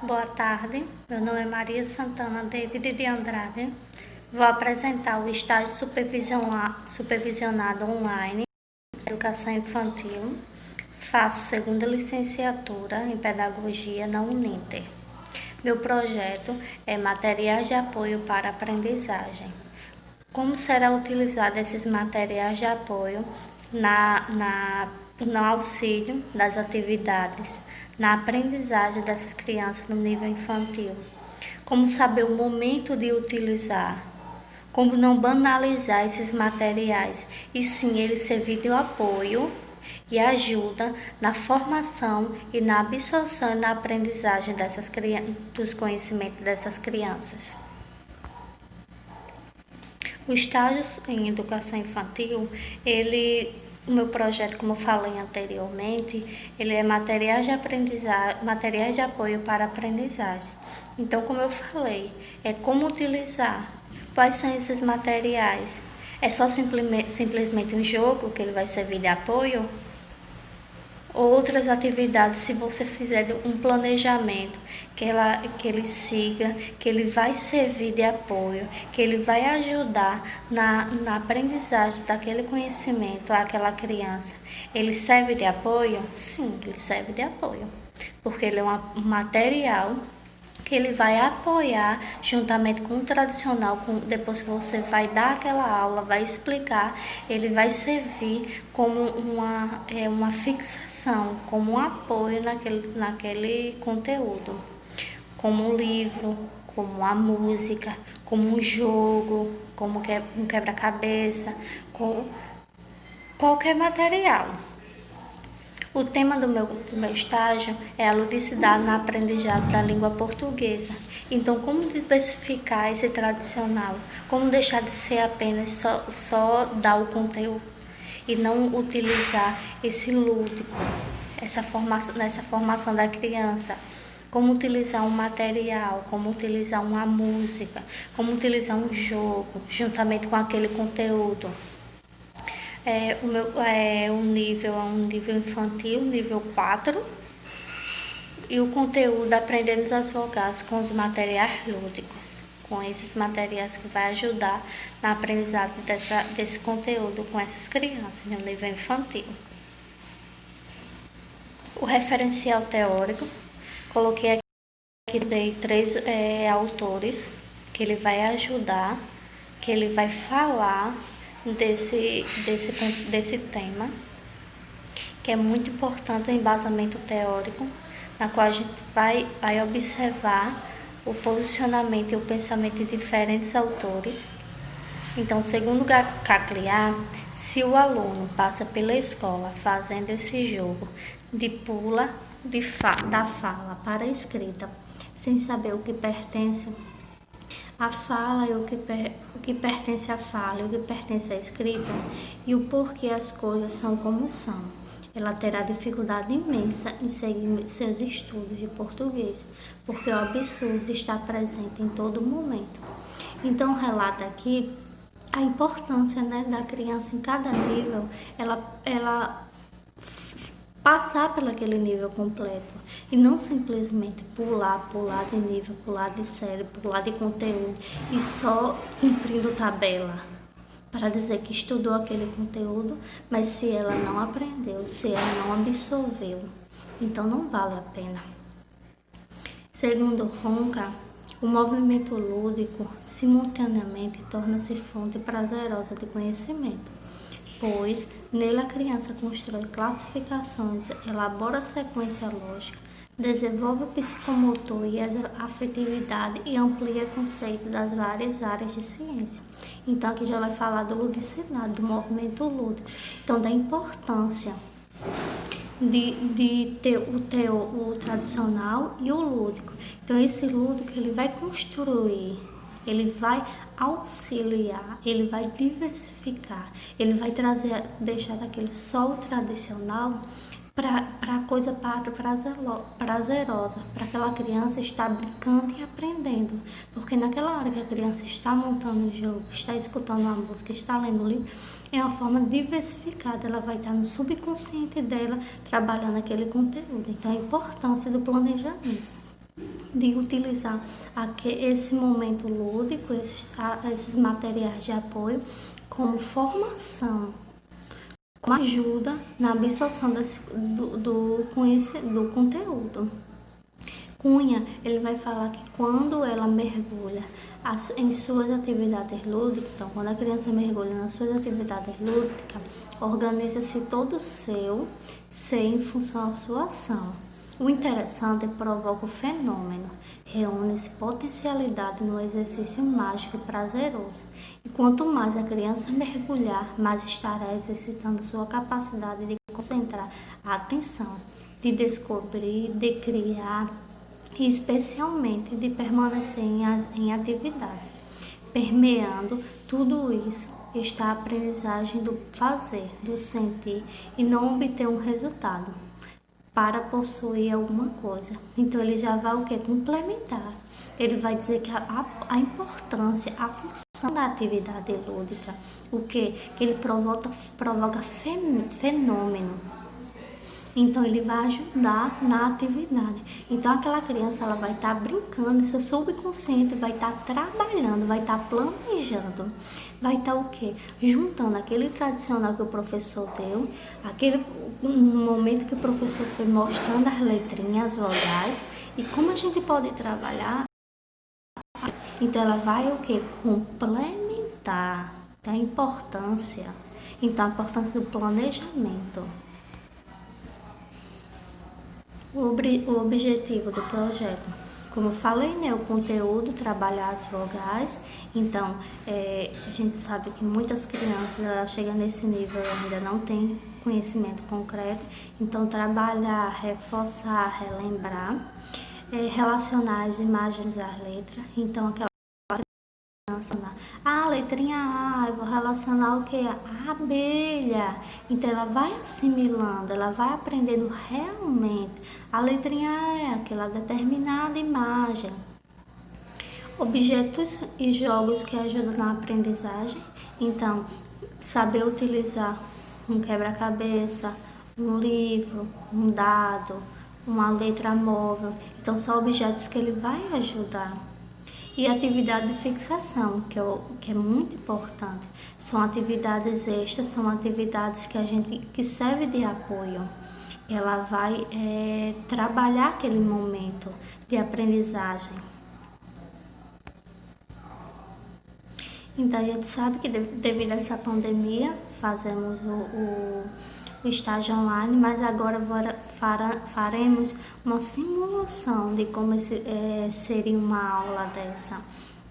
Boa tarde, meu nome é Maria Santana David de Andrade. Vou apresentar o estágio supervisionado online de Educação Infantil. Faço segunda licenciatura em Pedagogia na Uninter. Meu projeto é materiais de apoio para aprendizagem. Como será utilizado esses materiais de apoio no auxílio das atividades, na aprendizagem dessas crianças no nível infantil? Como saber o momento de utilizar? Como não banalizar esses materiais e sim eles servir de apoio e ajuda na formação e na absorção e na aprendizagem dos conhecimentos dessas crianças. O estágio em educação infantil, o meu projeto, como eu falei anteriormente, ele é materiais de apoio para aprendizagem. Então, como eu falei, é como utilizar, quais são esses materiais. É só simplesmente um jogo que ele vai servir de apoio? Outras atividades, se você fizer um planejamento, que ele siga, que ele vai servir de apoio, que ele vai ajudar na aprendizagem daquele conhecimento àquela criança. Ele serve de apoio? Sim, ele serve de apoio, porque ele é um material que ele vai apoiar juntamente com o tradicional, depois que você vai dar aquela aula, vai explicar, ele vai servir como uma fixação, como um apoio naquele conteúdo, como um livro, como a música, como um jogo, como um quebra-cabeça, com qualquer material. O tema do meu estágio é a ludicidade na aprendizagem da língua portuguesa. Então, como diversificar esse tradicional? Como deixar de ser apenas só dar o conteúdo e não utilizar esse lúdico, essa formação da criança? Como utilizar um material, como utilizar uma música, como utilizar um jogo juntamente com aquele conteúdo. O nível é um nível infantil, nível 4, e o conteúdo aprendendo as vogais com os materiais lúdicos, com esses materiais que vai ajudar na aprendizagem desse conteúdo com essas crianças no nível infantil. O referencial teórico, coloquei aqui, dei 3 autores que ele vai ajudar, que ele vai falar desse tema, que é muito importante o embasamento teórico, na qual a gente vai observar o posicionamento e o pensamento de diferentes autores. Então, segundo Cagliar, se o aluno passa pela escola fazendo esse jogo de pula da fala para a escrita, sem saber o que pertence a fala e o que pertence à fala e o que pertence à escrita e o porquê as coisas são como são. Ela terá dificuldade imensa em seguir seus estudos de português, porque o absurdo está presente em todo momento. Então, relata aqui a importância, da criança em cada nível, ela passar por aquele nível completo e não simplesmente pular de nível, pular de série, pular de conteúdo e só cumprindo tabela para dizer que estudou aquele conteúdo, mas se ela não aprendeu, se ela não absorveu, então não vale a pena. Segundo Ronca, o movimento lúdico simultaneamente torna-se fonte prazerosa de conhecimento, pois nele a criança constrói classificações, elabora sequência lógica, desenvolve o psicomotor e a afetividade e amplia conceitos das várias áreas de ciência. Então aqui já vai falar do ludicidade, do movimento lúdico, então da importância de ter o tradicional e o lúdico. Então esse lúdico ele vai construir, ele vai auxiliar, ele vai diversificar, ele vai deixar daquele só o tradicional para coisa prazerosa, para aquela criança estar brincando e aprendendo. Porque naquela hora que a criança está montando o jogo, está escutando uma música, está lendo o livro, é uma forma diversificada, ela vai estar no subconsciente dela trabalhando aquele conteúdo. Então, a importância do planejamento. de utilizar esse momento lúdico, esses materiais de apoio, como formação, como ajuda na absorção do conteúdo. Cunha, ele vai falar que quando ela mergulha em suas atividades lúdicas, então quando a criança mergulha nas suas atividades lúdicas, organiza-se todo o seu ser em função da sua ação. O interessante é que provoca o fenômeno, reúne-se potencialidade no exercício mágico e prazeroso. E quanto mais a criança mergulhar, mais estará exercitando sua capacidade de concentrar a atenção, de descobrir, de criar, e especialmente de permanecer em atividade. Permeando tudo isso está a aprendizagem do fazer, do sentir e não obter um resultado para possuir alguma coisa. Então ele já vai o que? Complementar. Ele vai dizer que a importância, a função da atividade lúdica, o que? Que ele provoca fenômeno. Então ele vai ajudar na atividade. Então aquela criança ela vai estar brincando, seu subconsciente vai estar trabalhando, vai estar planejando, vai estar o quê? Juntando aquele tradicional que o professor deu, aquele no momento que o professor foi mostrando as letrinhas, as vogais, e como a gente pode trabalhar. Então ela vai o quê? Complementar. Então, a importância. Então a importância do planejamento. O objetivo do projeto, como eu falei, né, o conteúdo, trabalhar as vogais. Então, a gente sabe que muitas crianças chegam nesse nível e ainda não tem conhecimento concreto. Então, trabalhar, reforçar, relembrar, relacionar as imagens às letras. Então, aquela a letrinha A, eu vou relacionar o que? A abelha. Então ela vai assimilando, ela vai aprendendo realmente. A letrinha A é aquela determinada imagem. Objetos e jogos que ajudam na aprendizagem. Então, saber utilizar um quebra-cabeça, um livro, um dado, uma letra móvel. Então são objetos que ele vai ajudar. E atividade de fixação, que é muito importante. São atividades extras, são atividades que servem de apoio. Ela vai trabalhar aquele momento de aprendizagem. Então a gente sabe que devido a essa pandemia fazemos o estágio online, mas agora faremos uma simulação de como seria uma aula dessa.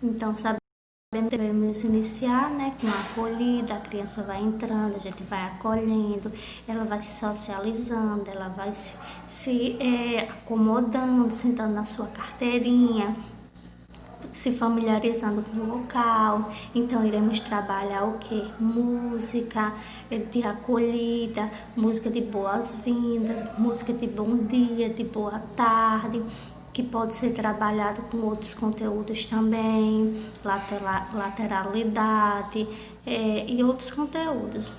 Então, sabemos que devemos iniciar, né, com a acolhida, a criança vai entrando, a gente vai acolhendo, ela vai se socializando, ela vai se acomodando, sentando na sua carteirinha, se familiarizando com o local. Então iremos trabalhar o que? Música de acolhida, música de boas-vindas, música de bom dia, de boa tarde, que pode ser trabalhado com outros conteúdos também, lateralidade e outros conteúdos.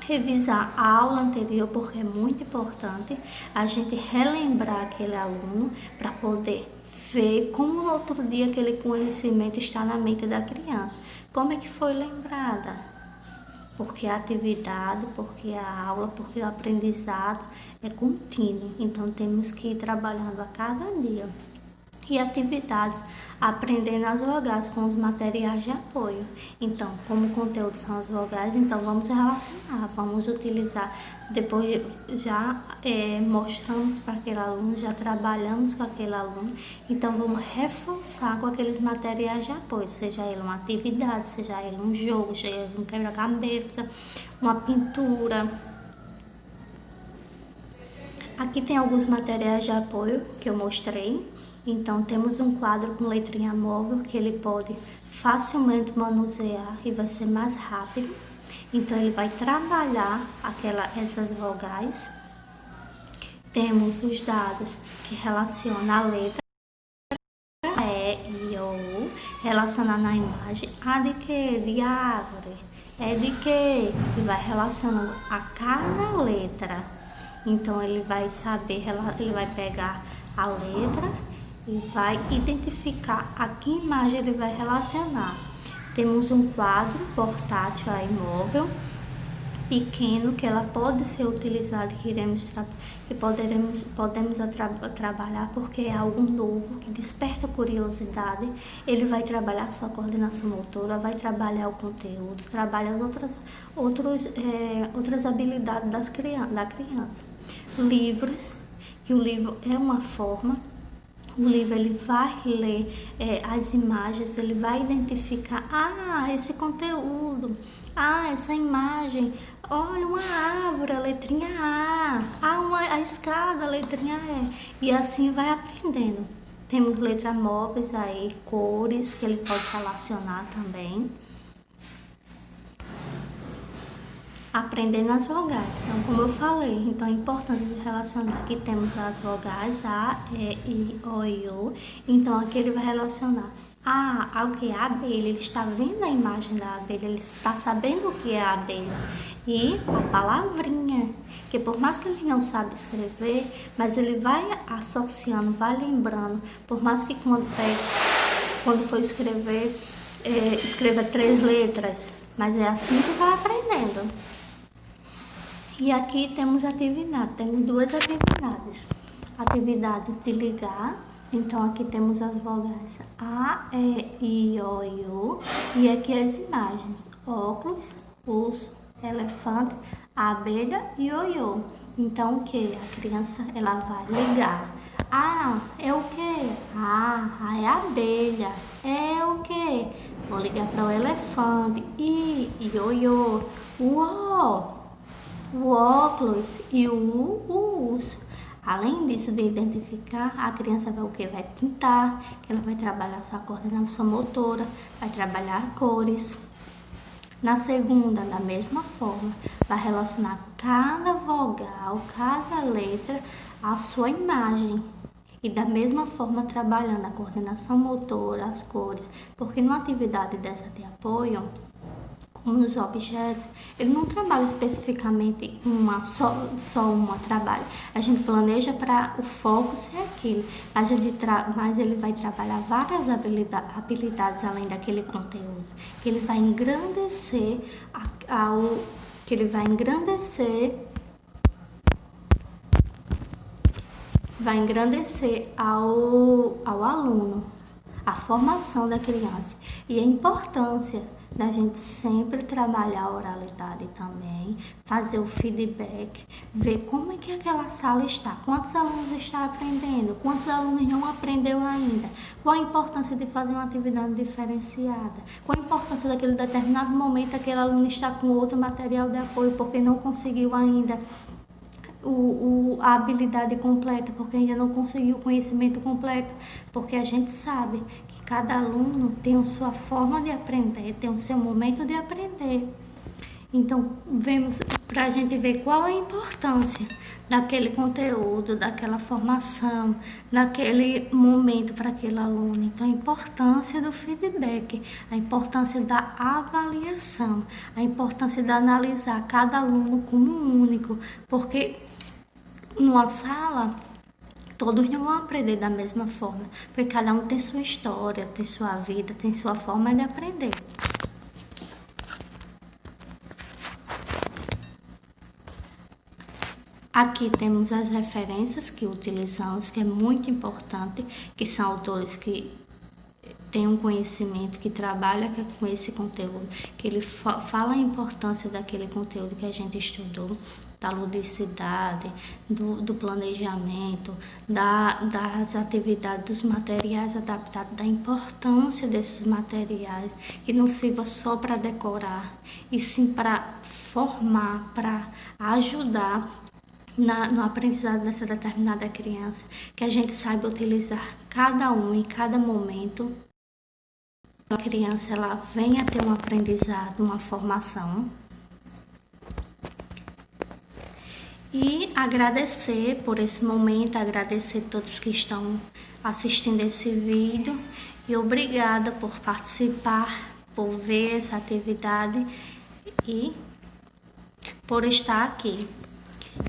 Revisar a aula anterior, porque é muito importante a gente relembrar aquele aluno para poder ver como no outro dia aquele conhecimento está na mente da criança. Como é que foi lembrada? Porque a atividade, porque a aula, porque o aprendizado é contínuo. Então temos que ir trabalhando a cada dia. E atividades, aprendendo as vogais com os materiais de apoio. Então, como o conteúdo são as vogais, então vamos relacionar, vamos utilizar, depois já mostramos para aquele aluno, já trabalhamos com aquele aluno, então vamos reforçar com aqueles materiais de apoio, seja ele uma atividade, seja ele um jogo, seja ele um quebra-cabeça, uma pintura. Aqui tem alguns materiais de apoio que eu mostrei. Então, temos um quadro com letrinha móvel que ele pode facilmente manusear e vai ser mais rápido. Então, ele vai trabalhar essas vogais. Temos os dados que relacionam a letra E, I, O, relacionando na imagem. A de quê? De árvore. É de quê? Ele vai relacionando a cada letra. Então, ele vai saber, ele vai pegar a letra e vai identificar a que imagem ele vai relacionar. Temos um quadro portátil aí, móvel, pequeno, que ela pode ser utilizada, que podemos trabalhar, porque é algo novo, que desperta curiosidade. Ele vai trabalhar sua coordenação motora, vai trabalhar o conteúdo, trabalha outras habilidades da criança. Livros, que o livro é uma forma. O livro ele vai ler as imagens, ele vai identificar, esse conteúdo, essa imagem, olha uma árvore, a letrinha A escada, a letrinha E. E assim vai aprendendo. Temos letras móveis aí, cores que ele pode relacionar também. Aprendendo as vogais. Então, como eu falei, então é importante relacionar. Aqui temos as vogais A, E, I, O e U. Então, aqui ele vai relacionar ao que é a abelha. Ele está vendo a imagem da abelha, ele está sabendo o que é a abelha. E a palavrinha, que por mais que ele não saiba escrever, mas ele vai associando, vai lembrando. Por mais que quando for escrever, escreva 3 letras, mas é assim que vai aprendendo. E aqui temos temos 2 atividades. Atividade de ligar, então aqui temos as vogais A, E, I, O e U. E aqui as imagens, óculos, urso, elefante, abelha e ioiô. Então o que? A criança ela vai ligar. É o que? É a abelha. É o que? Vou ligar para o elefante. Ioiô. O óculos e o urso. Além disso, de identificar, a criança vai o que? Vai pintar, ela vai trabalhar sua coordenação motora, vai trabalhar cores. Na segunda, da mesma forma, vai relacionar cada vogal, cada letra à sua imagem. E da mesma forma, trabalhando a coordenação motora, as cores, porque numa atividade dessa de apoio, como nos objetos, ele não trabalha especificamente só uma trabalho. A gente planeja para o foco ser aquilo, mas ele vai trabalhar várias habilidades além daquele conteúdo, que ele vai engrandecer ao aluno, a formação da criança e a importância da gente sempre trabalhar a oralidade também, fazer o feedback, ver como é que aquela sala está, quantos alunos estão aprendendo, quantos alunos não aprenderam ainda, qual a importância de fazer uma atividade diferenciada, qual a importância daquele determinado momento aquele aluno está com outro material de apoio porque não conseguiu ainda a habilidade completa, porque ainda não conseguiu o conhecimento completo, porque a gente sabe que cada aluno tem a sua forma de aprender, tem o seu momento de aprender. Então, vemos para a gente ver qual a importância daquele conteúdo, daquela formação, naquele momento para aquele aluno. Então, a importância do feedback, a importância da avaliação, a importância de analisar cada aluno como único, porque numa sala, todos não vão aprender da mesma forma, porque cada um tem sua história, tem sua vida, tem sua forma de aprender. Aqui temos as referências que utilizamos, que é muito importante, que são autores que têm um conhecimento, que trabalha com esse conteúdo, que ele fala a importância daquele conteúdo que a gente estudou, da ludicidade, do planejamento, das atividades, dos materiais adaptados, da importância desses materiais, que não sirva só para decorar, e sim para formar, para ajudar no aprendizado dessa determinada criança, que a gente saiba utilizar cada um em cada momento. A criança ela venha a ter um aprendizado, uma formação. E agradecer por esse momento, agradecer a todos que estão assistindo esse vídeo e obrigada por participar, por ver essa atividade e por estar aqui.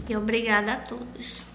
E obrigada a todos.